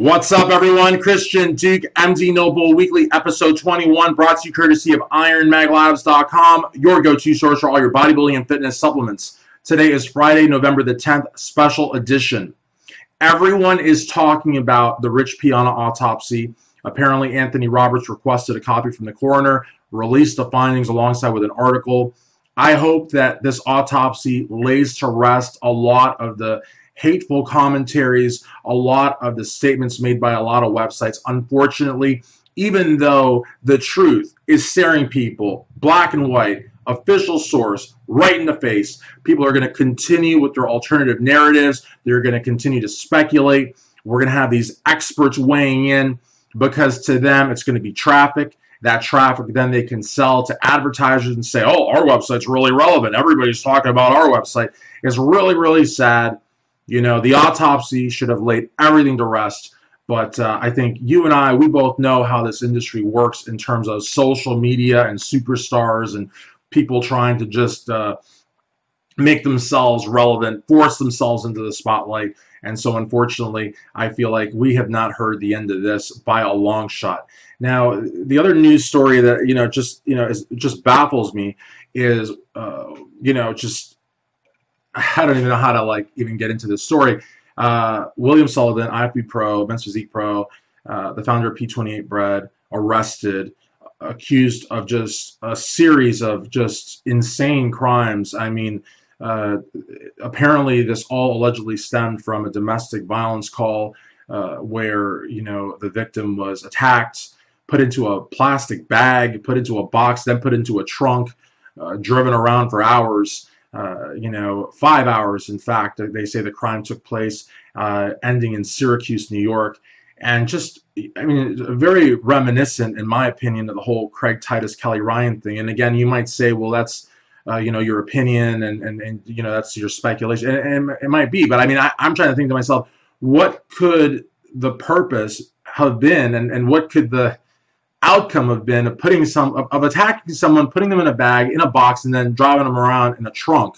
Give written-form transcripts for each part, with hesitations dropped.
What's up, everyone? Christian Duke, MD Noble Weekly, episode 21, brought to you courtesy of IronMagLabs.com, your go-to source for all your bodybuilding and fitness supplements. Today is Friday, November the 10th, special edition. Everyone is talking about the Rich Piana autopsy. Apparently, Anthony Roberts requested a copy from the coroner, released the findings alongside with an article. I hope that this autopsy lays to rest a lot of the hateful commentaries, a lot of the statements made by a lot of websites. Unfortunately, even though the truth is staring people, black and white, official source, right in the face, people are going to continue with their alternative narratives. They're going to continue to speculate. We're going to have these experts weighing in because to them it's going to be traffic. That traffic then they can sell to advertisers and say, oh, our website's really relevant. Everybody's talking about our website. It's really, really sad. You know, the autopsy should have laid everything to rest, but I think you and I, we both know how this industry works in terms of social media and superstars and people trying to just make themselves relevant, force themselves into the spotlight. And so, unfortunately, I feel like we have not heard the end of this by a long shot. Now, the other news story that, just baffles me is, I don't even know how to even get into this story. William Sullivan, IFB Pro, Men's Physique Pro, the founder of P28 Bread, arrested, accused of just a series of just insane crimes. I mean, apparently this all allegedly stemmed from a domestic violence call where, the victim was attacked, put into a plastic bag, put into a box, then put into a trunk, driven around for hours. 5 hours, in fact, they say the crime took place, ending in Syracuse, New York. And very reminiscent, in my opinion, of the whole Craig Titus, Kelly Ryan thing. And again, you might say, well, that's, your opinion and that's your speculation. And it might be, but I'm trying to think to myself, what could the purpose have been and what could the outcome have been of attacking someone, putting them in a bag, in a box, and then driving them around in a trunk?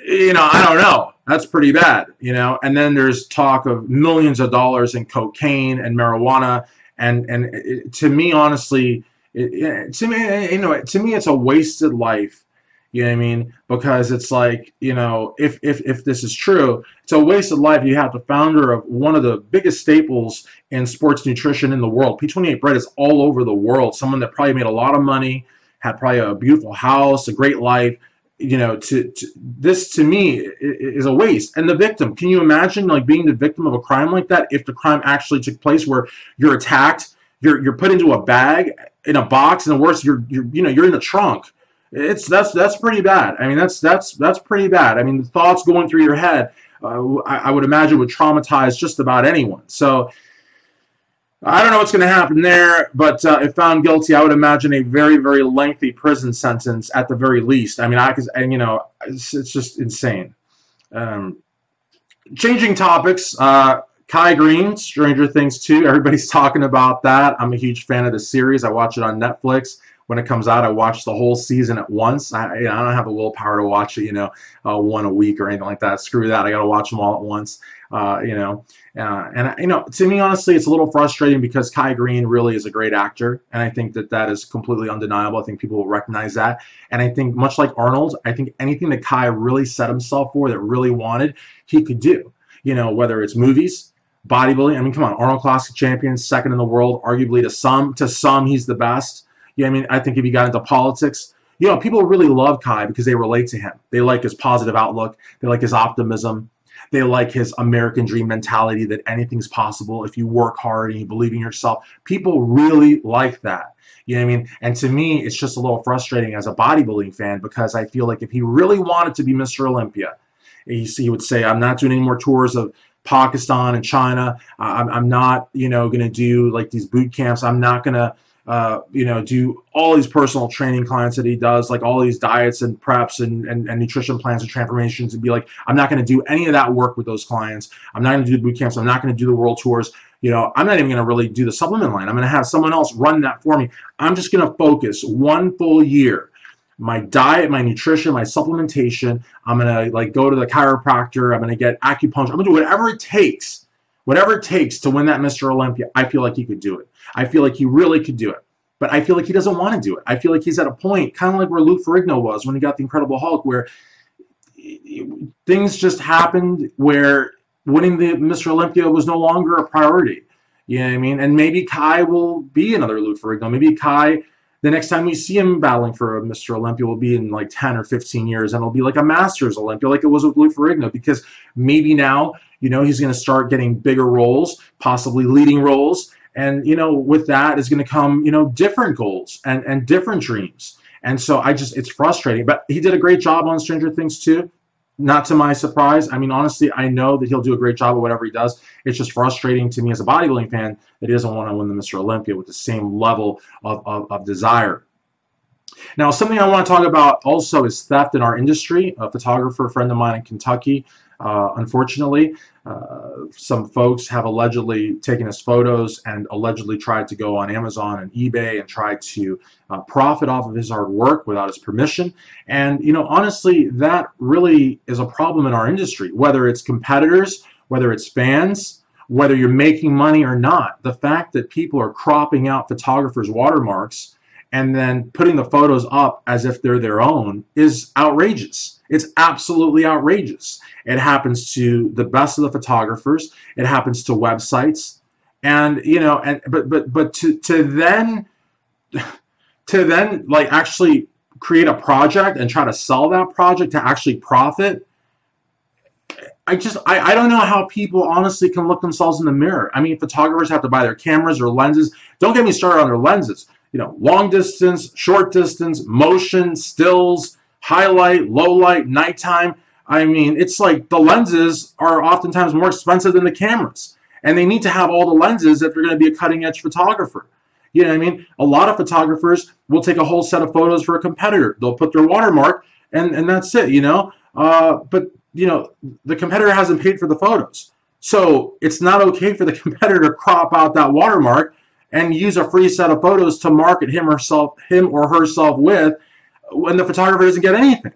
I don't know. That's pretty bad, And then there's talk of millions of dollars in cocaine and marijuana, and to me, honestly, to me, it's a wasted life. You know what I mean? Because it's like, if this is true, it's a wasted life. You have the founder of one of the biggest staples in sports nutrition in the world. P28 Bread is all over the world. Someone that probably made a lot of money, had probably a beautiful house, a great life. This to me is a waste. And the victim, can you imagine being the victim of a crime like that? If the crime actually took place, where you're attacked, you're put into a bag, in a box, and worse, you're in the trunk. That's pretty bad. That's pretty bad. The thoughts going through your head, I would imagine, would traumatize just about anyone. So I don't know what's going to happen there, but if found guilty, I would imagine a very, very lengthy prison sentence at the very least. It's just insane. Changing topics. Kai Green, Stranger Things 2. Everybody's talking about that. I'm a huge fan of the series. I watch it on Netflix. When it comes out, I watch the whole season at once. I don't have the willpower to watch it, one a week or anything like that. Screw that. I got to watch them all at once, to me, honestly, it's a little frustrating because Kai Green really is a great actor, and I think that is completely undeniable. I think people will recognize that, and I think much like Arnold, I think anything that Kai really set himself for, that really wanted, he could do. Whether it's movies, bodybuilding. Come on, Arnold Classic champion, second in the world, arguably to some, he's the best. I think if you got into politics, people really love Kai because they relate to him. They like his positive outlook. They like his optimism. They like his American dream mentality that anything's possible if you work hard and you believe in yourself. People really like that. And to me, it's just a little frustrating as a bodybuilding fan because I feel like if he really wanted to be Mr. Olympia, he would say, I'm not doing any more tours of Pakistan and China. I'm not, going to do these boot camps. I'm not going to do all these personal training clients that he does, all these diets and preps and nutrition plans and transformations, and be like, I'm not going to do any of that work with those clients. I'm not going to do the boot camps. I'm not going to do the world tours. I'm not even going to really do the supplement line. I'm going to have someone else run that for me. I'm just going to focus one full year my diet, my nutrition, my supplementation. I'm going to like go to the chiropractor. I'm going to get acupuncture. I'm going to do whatever it takes Whatever it takes to win that Mr. Olympia, I feel like he could do it. I feel like he really could do it. But I feel like he doesn't want to do it. I feel like he's at a point, kind of like where Lou Ferrigno was when he got the Incredible Hulk, where things just happened where winning the Mr. Olympia was no longer a priority. You know what I mean? And maybe Kai will be another Lou Ferrigno. Maybe Kai, the next time we see him battling for a Mr. Olympia, will be in like 10 or 15 years, and it'll be like a Masters Olympia, like it was with Lou Ferrigno, because maybe now, you know, he's going to start getting bigger roles, possibly leading roles, and, you know, with that is going to come, you know, different goals and different dreams. And so it's frustrating. But he did a great job on Stranger Things too. Not to my surprise. I mean, honestly, I know that he'll do a great job at whatever he does. It's just frustrating to me as a bodybuilding fan that he doesn't want to win the Mr. Olympia with the same level of desire. Now, something I want to talk about also is theft in our industry. A photographer friend of mine in Kentucky, unfortunately, some folks have allegedly taken his photos and allegedly tried to go on Amazon and eBay and try to profit off of his hard work without his permission. And, you know, honestly, that really is a problem in our industry, whether it's competitors, whether it's fans, whether you're making money or not. The fact that people are cropping out photographers' watermarks and then putting the photos up as if they're their own is outrageous. It's absolutely outrageous. It happens to the best of the photographers. It happens to websites, and you know, but to then like actually create a project and try to sell that project to actually profit. I don't know how people honestly can look themselves in the mirror. I mean, photographers have to buy their cameras or lenses. Don't get me started on their lenses. You know, long distance, short distance, motion, stills, highlight, low light, nighttime. I mean, it's like the lenses are oftentimes more expensive than the cameras. And they need to have all the lenses if they're going to be a cutting edge photographer. You know what I mean? A lot of photographers will take a whole set of photos for a competitor. They'll put their watermark and that's it, you know. But, you know, the competitor hasn't paid for the photos. So it's not okay for the competitor to crop out that watermark and use a free set of photos to market him or herself with when the photographer doesn't get anything.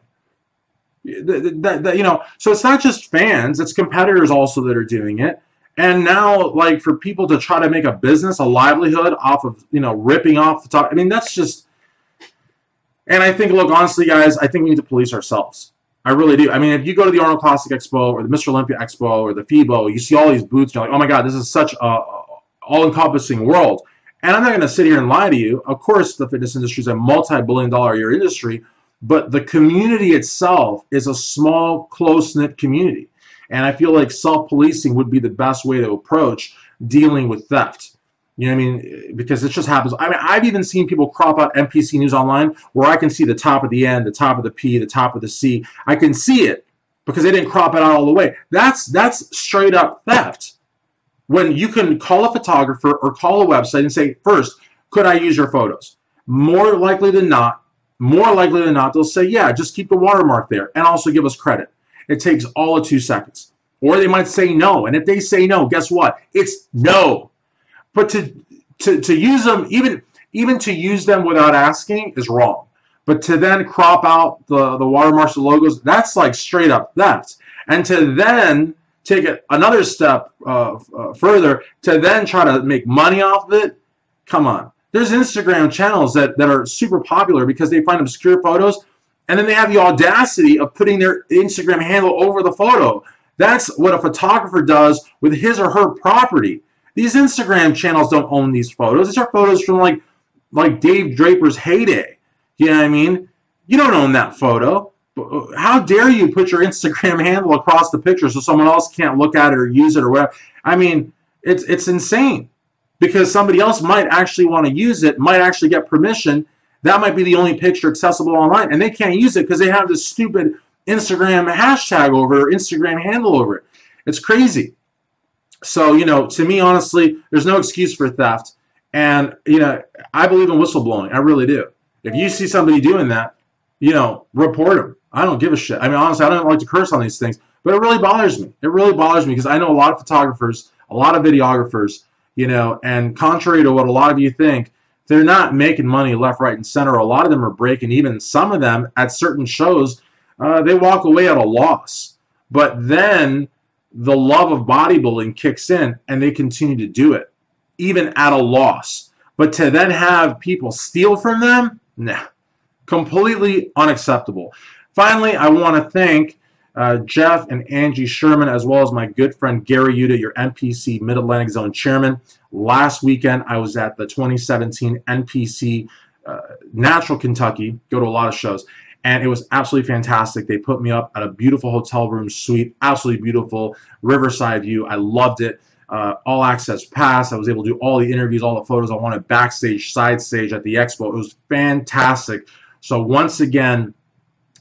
You know, so it's not just fans, it's competitors also that are doing it. And now, like, for people to try to make a business, a livelihood off of, you know, ripping off I mean, that's just, and I think, look, honestly, guys, I think we need to police ourselves. I really do. I mean, if you go to the Arnold Classic Expo or the Mr. Olympia Expo or the FIBO, you see all these booths, you're like, oh my God, this is such a all-encompassing world. And I'm not going to sit here and lie to you. Of course, the fitness industry is a multi-billion-dollar-a-year industry, but the community itself is a small, close-knit community. And I feel like self-policing would be the best way to approach dealing with theft. You know what I mean? Because it just happens. I mean, I've even seen people crop out NPC News Online where I can see the top of the N, the top of the P, the top of the C. I can see it because they didn't crop it out all the way. That's straight up theft. When you can call a photographer or call a website and say, first, could I use your photos? More likely than not, they'll say, yeah, just keep the watermark there and also give us credit. It takes all of 2 seconds. Or they might say no. And if they say no, guess what? It's no. But to use them, even to use them without asking is wrong. But to then crop out the watermarks, the logos, that's like straight up theft. And to then take it another step further, to then try to make money off of it, come on. There's Instagram channels that are super popular because they find obscure photos, and then they have the audacity of putting their Instagram handle over the photo. That's what a photographer does with his or her property. These Instagram channels don't own these photos. These are photos from like Dave Draper's heyday. You know what I mean? You don't own that photo. How dare you put your Instagram handle across the picture so someone else can't look at it or use it or whatever? I mean, it's insane because somebody else might actually want to use it, might actually get permission. That might be the only picture accessible online, and they can't use it because they have this stupid Instagram hashtag over it, or Instagram handle over it. It's crazy. So, you know, to me, honestly, there's no excuse for theft. And, you know, I believe in whistleblowing. I really do. If you see somebody doing that, you know, report them. I don't give a shit. I mean, honestly, I don't like to curse on these things, but it really bothers me. It really bothers me because I know a lot of photographers, a lot of videographers, you know, and contrary to what a lot of you think, they're not making money left, right, and center. A lot of them are breaking even. Some of them at certain shows, they walk away at a loss. But then the love of bodybuilding kicks in and they continue to do it, even at a loss. But to then have people steal from them, nah, completely unacceptable. Finally, I want to thank Jeff and Angie Sherman, as well as my good friend Gary Uda, your NPC Mid-Atlantic Zone Chairman. Last weekend, I was at the 2017 NPC Natural Kentucky, go to a lot of shows, and it was absolutely fantastic. They put me up at a beautiful hotel room suite, absolutely beautiful, riverside view. I loved it. All access pass. I was able to do all the interviews, all the photos I wanted backstage, side stage at the expo. It was fantastic. So once again,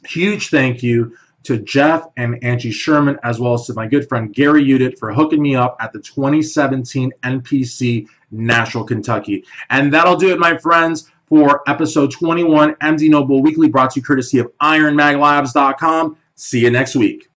huge thank you to Jeff and Angie Sherman, as well as to my good friend Gary Udit for hooking me up at the 2017 NPC Nashville, Kentucky. And that'll do it, my friends, for episode 21, MD Noble Weekly, brought to you courtesy of IronMagLabs.com. See you next week.